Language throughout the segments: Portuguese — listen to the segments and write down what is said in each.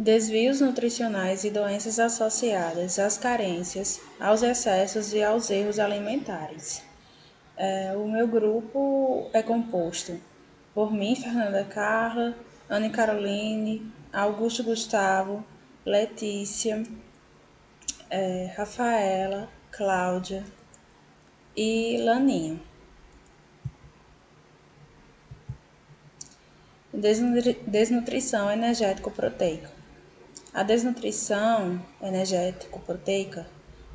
desvios nutricionais e doenças associadas às carências, aos excessos e aos erros alimentares. O meu grupo é composto por mim, Fernanda Carla, Anne Caroline, Augusto Gustavo, Letícia, Rafaela, Cláudia e Laninha. Desnutrição energético-proteica. A desnutrição energético-proteica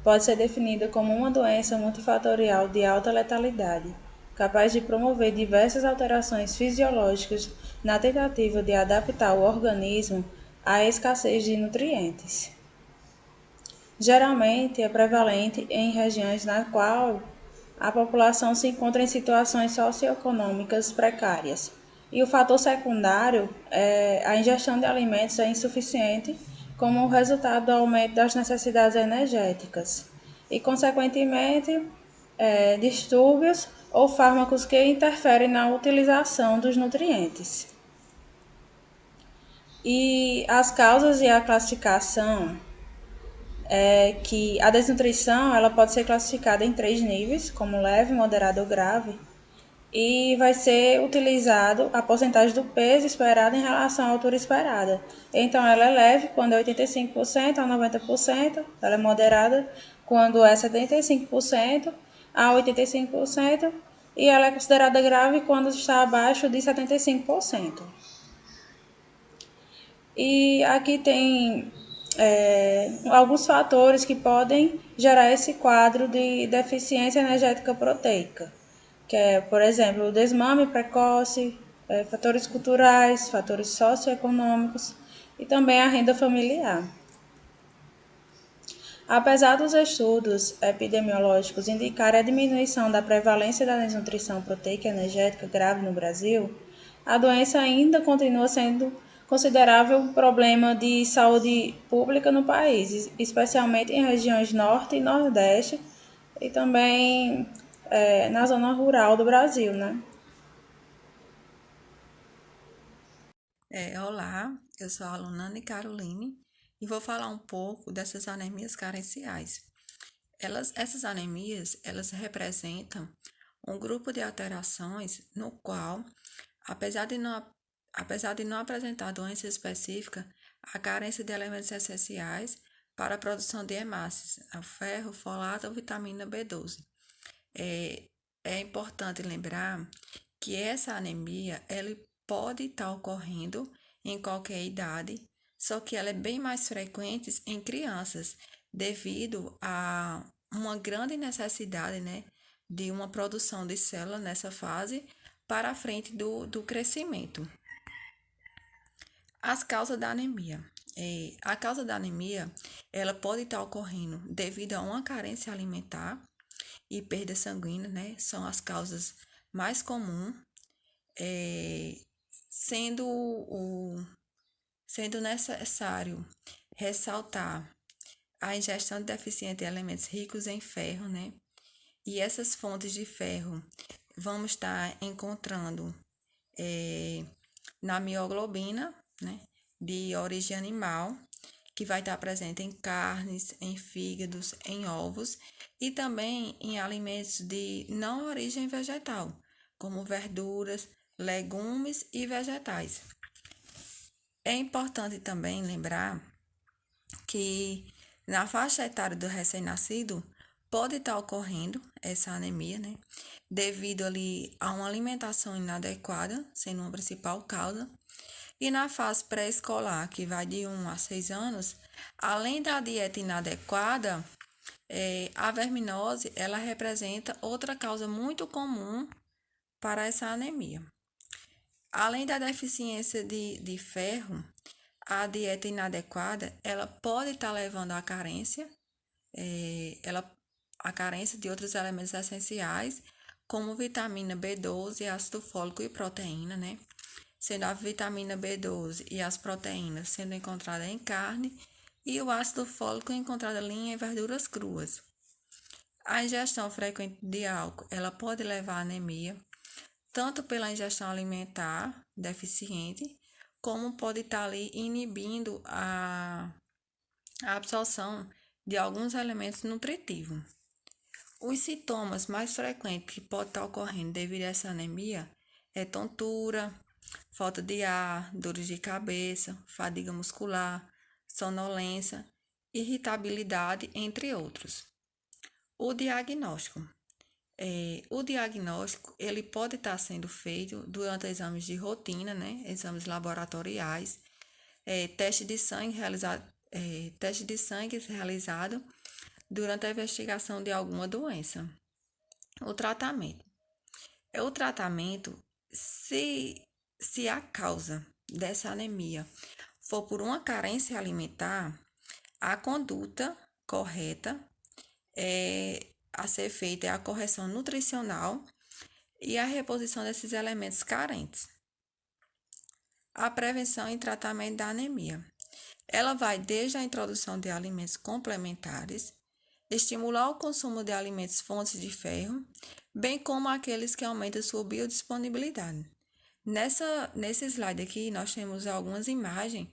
pode ser definida como uma doença multifatorial de alta letalidade, capaz de promover diversas alterações fisiológicas na tentativa de adaptar o organismo à escassez de nutrientes. Geralmente é prevalente em regiões na qual a população se encontra em situações socioeconômicas precárias. E o fator secundário é a ingestão de alimentos é insuficiente como resultado do aumento das necessidades energéticas e, consequentemente, distúrbios ou fármacos que interferem na utilização dos nutrientes. E as causas e a classificação é que a desnutrição ela pode ser classificada em 3 níveis, como leve, moderado ou grave, e vai ser utilizado a porcentagem do peso esperado em relação à altura esperada. Então, ela é leve quando é 85% a 90%, ela é moderada quando é 75% a 85%, e ela é considerada grave quando está abaixo de 75%. E aqui tem alguns fatores que podem gerar esse quadro de deficiência energética proteica, que é, por exemplo, o desmame precoce, fatores culturais, fatores socioeconômicos e também a renda familiar. Apesar dos estudos epidemiológicos indicarem a diminuição da prevalência da desnutrição proteica energética grave no Brasil, a doença ainda continua sendo considerável um problema de saúde pública no país, especialmente em regiões norte e nordeste e também na zona rural do Brasil, né? Olá, eu sou a aluna Anne Caroline e vou falar um pouco dessas anemias carenciais. Essas anemias, elas representam um grupo de alterações no qual, apesar de não, apesar de não apresentar doença específica, a carência de elementos essenciais para a produção de hemácias, o ferro, folato ou vitamina B12. É, é importante lembrar que essa anemia ela pode estar ocorrendo em qualquer idade, só que ela é bem mais frequente em crianças, devido a uma grande necessidade, né, de uma produção de célula nessa fase para a frente do crescimento. As causas da anemia. A causa da anemia, ela pode estar ocorrendo devido a uma carência alimentar e perda sanguínea, né? São as causas mais comuns, é, sendo, sendo necessário ressaltar a ingestão de deficiente de elementos ricos em ferro, né? E essas fontes de ferro vamos estar encontrando na mioglobina, né? De origem animal, que vai estar presente em carnes, em fígados, em ovos e também em alimentos de não origem vegetal, como verduras, legumes e vegetais. É importante também lembrar que na faixa etária do recém-nascido pode estar ocorrendo essa anemia, né? Devido ali a uma alimentação inadequada, sendo uma principal causa. E na fase pré-escolar, que vai de 1 a 6 anos, além da dieta inadequada, a verminose ela representa outra causa muito comum para essa anemia. Além da deficiência de ferro, a dieta inadequada ela pode estar levando à carência, a carência de outros elementos essenciais, como vitamina B12, ácido fólico e proteína, né? Sendo a vitamina B12 e as proteínas sendo encontradas em carne e o ácido fólico encontrado ali em verduras cruas. A ingestão frequente de álcool, ela pode levar à anemia, tanto pela ingestão alimentar deficiente, como pode estar ali inibindo a absorção de alguns elementos nutritivos. Os sintomas mais frequentes que podem estar ocorrendo devido a essa anemia é tontura, falta de ar, dores de cabeça, fadiga muscular, sonolência, irritabilidade, entre outros. O diagnóstico. O diagnóstico ele pode estar sendo feito durante exames de rotina, né? Exames laboratoriais, teste de sangue realizado durante a investigação de alguma doença. O tratamento. O tratamento, se a causa dessa anemia for por uma carência alimentar, a conduta correta a ser feita é a correção nutricional e a reposição desses elementos carentes. A prevenção e tratamento da anemia. Ela vai desde a introdução de alimentos complementares, estimular o consumo de alimentos fontes de ferro, bem como aqueles que aumentam sua biodisponibilidade. Nesse slide aqui, nós temos algumas imagens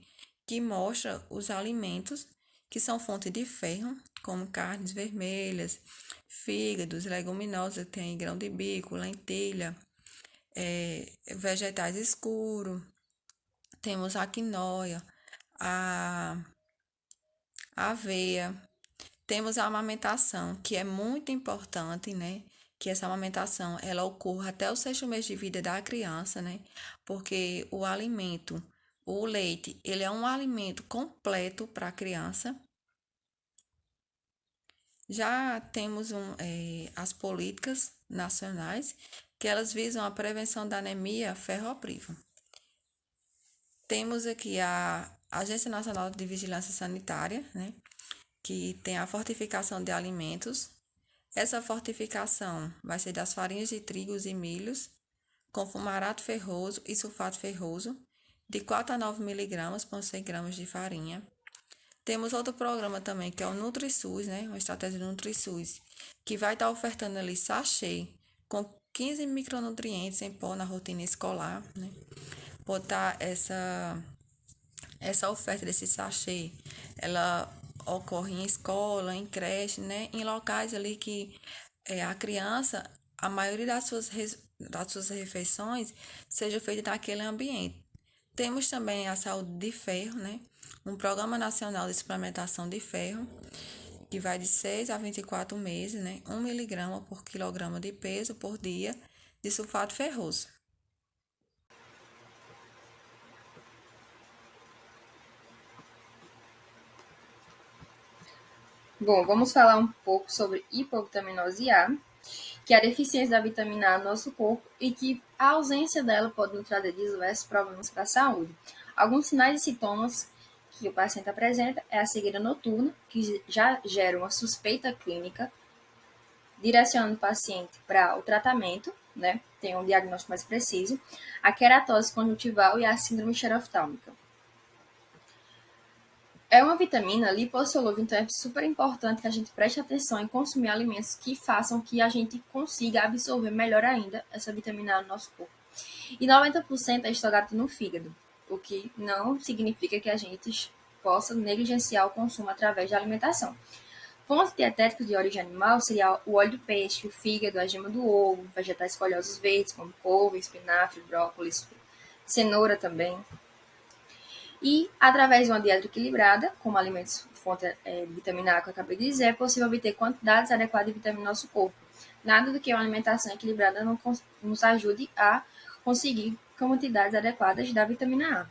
que mostram os alimentos que são fonte de ferro, como carnes vermelhas, fígados, leguminosas, tem grão de bico, lentilha, vegetais escuros, temos a quinoa, a aveia, temos a amamentação, que é muito importante, né? Que essa amamentação, ela ocorra até o 6º mês de vida da criança, né? Porque o alimento, o leite, ele é um alimento completo para a criança. Já temos as políticas nacionais, que elas visam a prevenção da anemia ferropriva. Temos aqui a Agência Nacional de Vigilância Sanitária, né? Que tem a fortificação de alimentos. Essa fortificação vai ser das farinhas de trigos e milhos, com fumarato ferroso e sulfato ferroso, de 4 a 9 mg por 100 gramas de farinha. Temos outro programa também, que é o NutriSUS, né? Uma estratégia do NutriSUS, que vai estar ofertando ali sachê com 15 micronutrientes em pó na rotina escolar, né? Botar essa oferta desse sachê, ela ocorre em escola, em creche, né? Em locais ali que a criança, a maioria das suas refeições seja feita naquele ambiente. Temos também a saúde de ferro, né? Um programa nacional de suplementação de ferro, que vai de 6 a 24 meses, né? 1 mg por quilograma de peso por dia de sulfato ferroso. Bom, vamos falar um pouco sobre hipovitaminose A, que é a deficiência da vitamina A no nosso corpo e que a ausência dela pode nos trazer diversos problemas para a saúde. Alguns sinais e sintomas que o paciente apresenta é a cegueira noturna, que já gera uma suspeita clínica, direcionando o paciente para o tratamento, né? Tem um diagnóstico mais preciso, a queratose conjuntival e a síndrome xeroftálmica. É uma vitamina lipossolúvel, então é super importante que a gente preste atenção em consumir alimentos que façam que a gente consiga absorver melhor ainda essa vitamina A no nosso corpo. E 90% é estocado no fígado, o que não significa que a gente possa negligenciar o consumo através da alimentação. Fontes dietéticas de origem animal seria o óleo do peixe, o fígado, a gema do ovo, vegetais folhosos verdes como couve, espinafre, brócolis, cenoura também. E, através de uma dieta equilibrada, como alimentos fonte de vitamina A que eu acabei de dizer, é possível obter quantidades adequadas de vitamina no nosso corpo. Nada do que uma alimentação equilibrada não nos ajude a conseguir quantidades adequadas da vitamina A.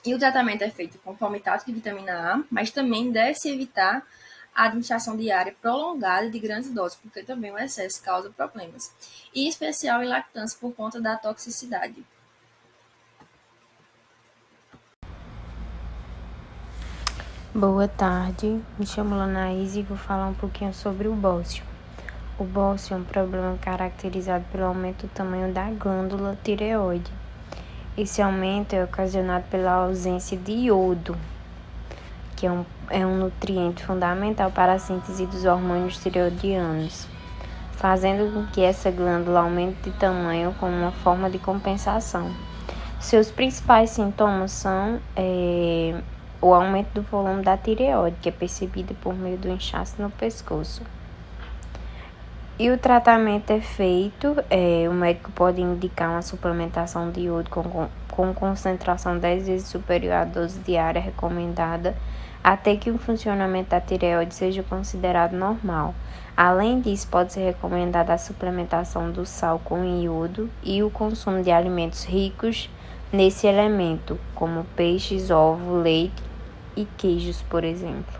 E o tratamento é feito com palmitato de vitamina A, mas também deve-se evitar a administração diária prolongada de grandes doses, porque também o excesso causa problemas, e em especial em lactância por conta da toxicidade. Boa tarde, me chamo Lanaís e vou falar um pouquinho sobre o bócio. O bócio é um problema caracterizado pelo aumento do tamanho da glândula tireoide. Esse aumento é ocasionado pela ausência de iodo, que é um nutriente fundamental para a síntese dos hormônios tireoidianos, fazendo com que essa glândula aumente de tamanho como uma forma de compensação. Seus principais sintomas são o aumento do volume da tireoide, que é percebido por meio do inchaço no pescoço. E o tratamento é feito, o médico pode indicar uma suplementação de iodo com concentração 10 vezes superior à dose diária recomendada, até que o funcionamento da tireoide seja considerado normal. Além disso, pode ser recomendada a suplementação do sal com iodo e o consumo de alimentos ricos nesse elemento, como peixes, ovo, leite e queijos, por exemplo.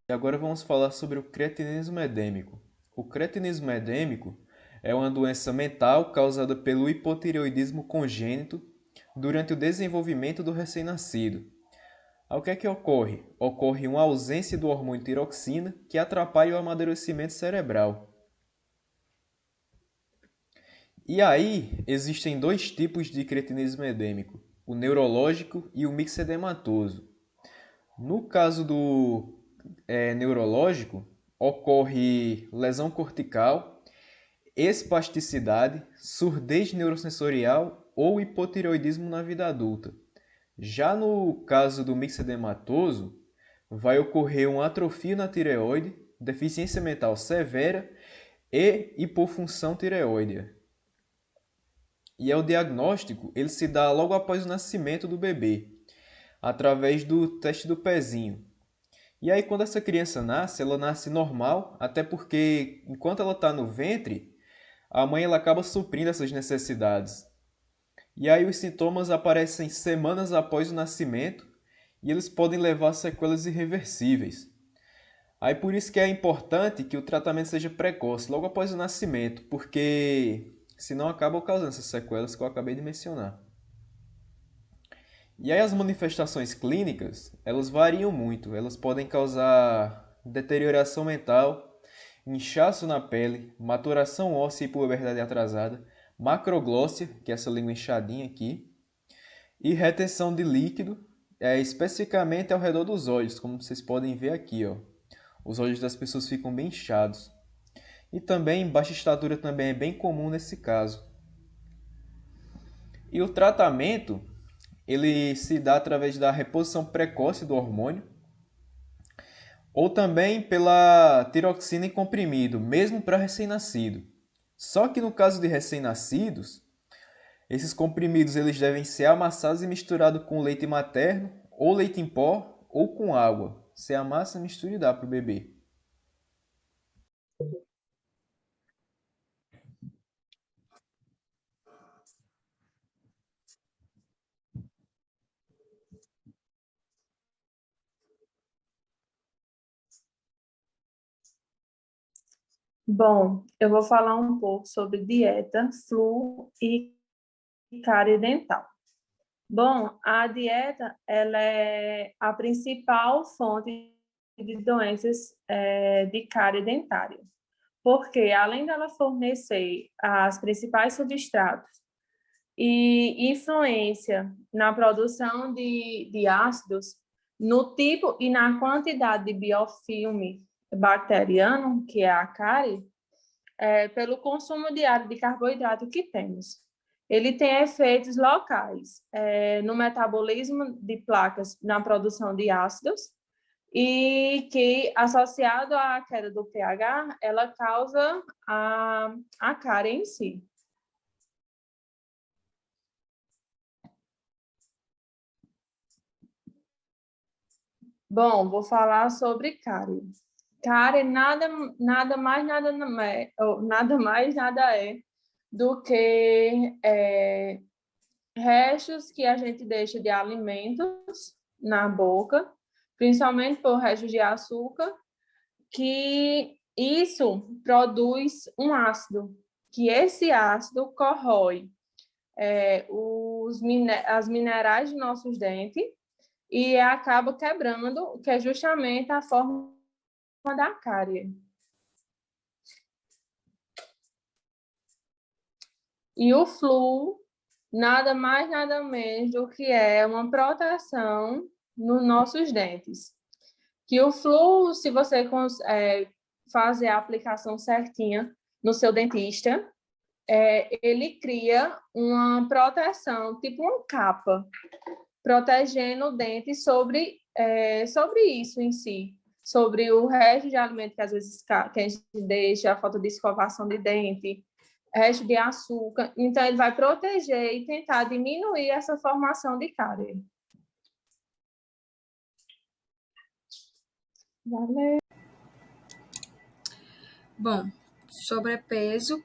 E agora vamos falar sobre o cretinismo edêmico. O cretinismo edêmico é uma doença mental causada pelo hipotireoidismo congênito durante o desenvolvimento do recém-nascido. O que é que ocorre? Ocorre uma ausência do hormônio tiroxina que atrapalha o amadurecimento cerebral. E aí, existem dois tipos de cretinismo edêmico, o neurológico e o mixedematoso. No caso do neurológico, ocorre lesão cortical, espasticidade, surdez neurosensorial ou hipotireoidismo na vida adulta. Já no caso do mixedematoso, vai ocorrer uma atrofia na tireoide, deficiência mental severa e hipofunção tireoidea. E o diagnóstico ele se dá logo após o nascimento do bebê, através do teste do pezinho. E aí, quando essa criança nasce, ela nasce normal, até porque, enquanto ela está no ventre, a mãe ela acaba suprindo essas necessidades. E aí, os sintomas aparecem semanas após o nascimento e eles podem levar a sequelas irreversíveis. Aí, por isso que é importante que o tratamento seja precoce, logo após o nascimento, porque senão acaba causando essas sequelas que eu acabei de mencionar. E aí as manifestações clínicas, elas variam muito. Elas podem causar deterioração mental, inchaço na pele, maturação óssea e puberdade atrasada, macroglóssia, que é essa língua inchadinha aqui, e retenção de líquido, especificamente ao redor dos olhos, como vocês podem ver aqui, ó. Os olhos das pessoas ficam bem inchados. E também baixa estatura também é bem comum nesse caso. E o tratamento ele se dá através da reposição precoce do hormônio ou também pela tiroxina em comprimido, mesmo para recém-nascido. Só que no caso de recém-nascidos, esses comprimidos eles devem ser amassados e misturados com leite materno ou leite em pó ou com água. Você amassa, mistura e dá para o bebê. Bom, eu vou falar um pouco sobre dieta, flu e cárie dental. Bom, a dieta ela é a principal fonte de doenças de cárie dentária, porque além dela fornecer as principais substratos e influência na produção de ácidos, no tipo e na quantidade de biofilme bacteriano, que é a cárie, pelo consumo diário de carboidrato que temos. Ele tem efeitos locais no metabolismo de placas na produção de ácidos e que, associado à queda do pH, ela causa a cárie em si. Bom, vou falar sobre cárie. Cárie nada mais, nada é do que restos que a gente deixa de alimentos na boca, principalmente por restos de açúcar, que isso produz um ácido, que esse ácido corrói as minerais de nossos dentes e acaba quebrando, que é justamente a forma da cárie. E o flu, nada mais, nada menos do que é uma proteção nos nossos dentes. Que o flu, se você fazer a aplicação certinha no seu dentista, ele cria uma proteção, tipo uma capa, protegendo o dente sobre isso em si, sobre o resto de alimento que às vezes que a gente deixa, a falta de escovação de dente, resto de açúcar. Então, ele vai proteger e tentar diminuir essa formação de cárie. Valeu. Bom, sobrepeso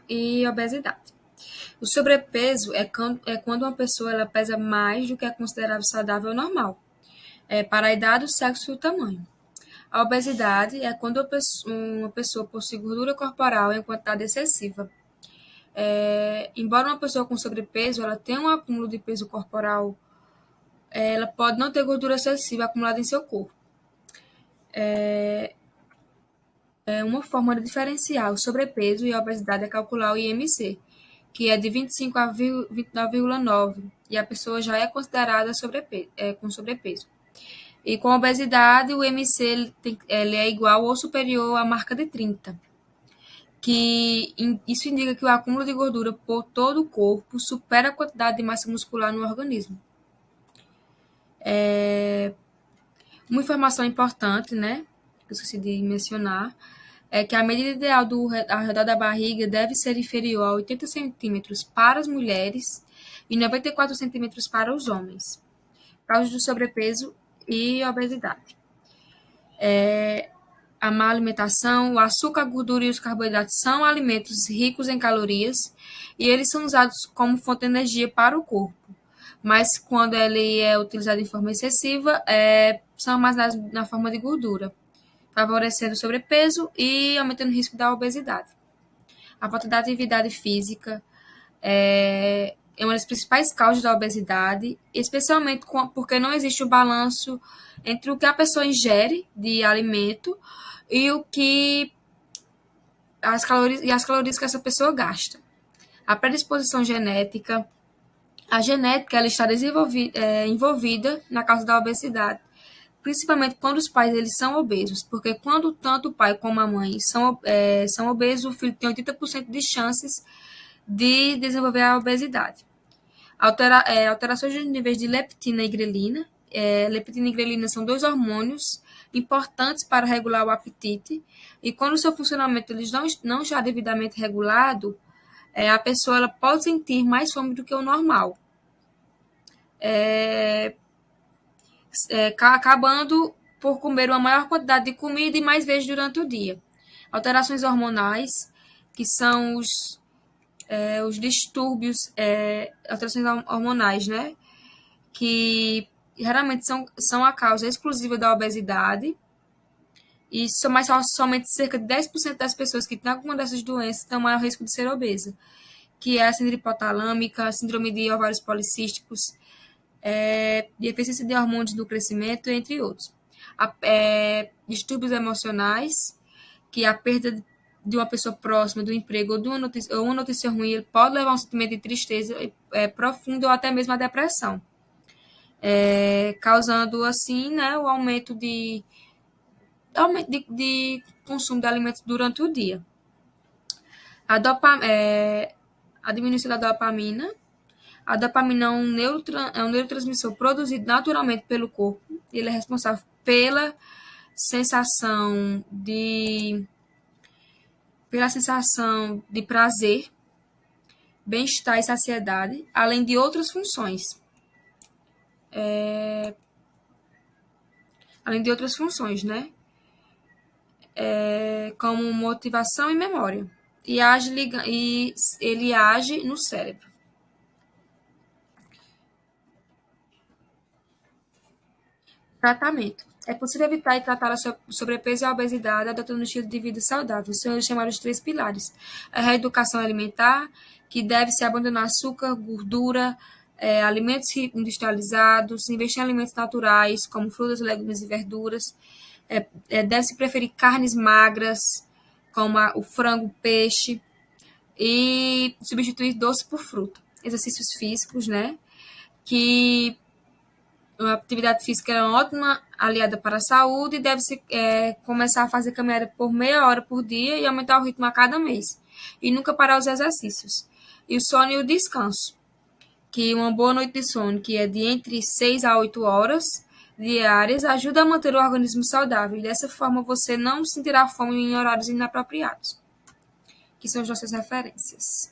e obesidade. O sobrepeso é quando uma pessoa ela pesa mais do que é considerado saudável ou normal, para a idade, o sexo e o tamanho. A obesidade é quando uma pessoa possui gordura corporal em quantidade excessiva. Embora uma pessoa com sobrepeso ela tenha um acúmulo de peso corporal, ela pode não ter gordura excessiva acumulada em seu corpo. Uma forma de diferenciar o sobrepeso e a obesidade é calcular o IMC, que é de 25 a 29,9, e a pessoa já é considerada com sobrepeso. E com obesidade, o IMC ele é igual ou superior à marca de 30, isso indica que o acúmulo de gordura por todo o corpo supera a quantidade de massa muscular no organismo. Uma informação importante, né, que eu esqueci de mencionar, é que a medida ideal ao redor da barriga deve ser inferior a 80 centímetros para as mulheres e 94 centímetros para os homens, causas do sobrepeso e obesidade. A má alimentação, o açúcar, a gordura e os carboidratos são alimentos ricos em calorias e eles são usados como fonte de energia para o corpo. Mas quando ele é utilizado em forma excessiva, são armazenados na forma de gordura, favorecendo o sobrepeso e aumentando o risco da obesidade. A falta de atividade física é uma das principais causas da obesidade, especialmente porque não existe o balanço entre o que a pessoa ingere de alimento e as calorias que essa pessoa gasta. A predisposição genética, a genética ela está envolvida na causa da obesidade, principalmente quando os pais eles são obesos, porque quando tanto o pai como a mãe são obesos, o filho tem 80% de chances de desenvolver a obesidade. Alterações dos níveis de leptina e grelina. Leptina e grelina são dois hormônios importantes para regular o apetite, e quando o seu funcionamento eles não está devidamente regulado, a pessoa ela pode sentir mais fome do que o normal, acabando por comer uma maior quantidade de comida e mais vezes durante o dia. Alterações hormonais, que são os distúrbios, alterações hormonais, né? Que geralmente são a causa exclusiva da obesidade, e somente cerca de 10% das pessoas que têm alguma dessas doenças têm maior risco de ser obesa, que é a síndrome hipotalâmica, a síndrome de ovários policísticos, deficiência de hormônios do crescimento, entre outros. Distúrbios emocionais, que a perda de uma pessoa próxima do emprego ou uma notícia ruim ele pode levar a um sentimento de tristeza profundo ou até mesmo a depressão, causando assim, né, o aumento de consumo de alimentos durante o dia. A diminuição da dopamina. A dopamina é um neurotransmissor produzido naturalmente pelo corpo. Ele é responsável pela sensação de prazer, bem-estar e saciedade, além de outras funções. Né? Como motivação e memória. E ele age no cérebro. Tratamento. É possível evitar e tratar o sobrepeso e a obesidade adotando um estilo de vida saudável. São os chamados 3 pilares. A reeducação alimentar, que deve-se abandonar açúcar, gordura, alimentos industrializados, investir em alimentos naturais, como frutas, legumes e verduras. Deve-se preferir carnes magras, como o frango, o peixe, e substituir doce por fruta. Exercícios físicos, né? Que A atividade física é uma ótima aliada para a saúde e deve-se começar a fazer caminhada por meia hora por dia e aumentar o ritmo a cada mês. E nunca parar os exercícios. E o sono e o descanso. Que uma boa noite de sono, que é de entre 6 a 8 horas diárias, ajuda a manter o organismo saudável. E dessa forma você não sentirá fome em horários inapropriados. Que são as nossas referências.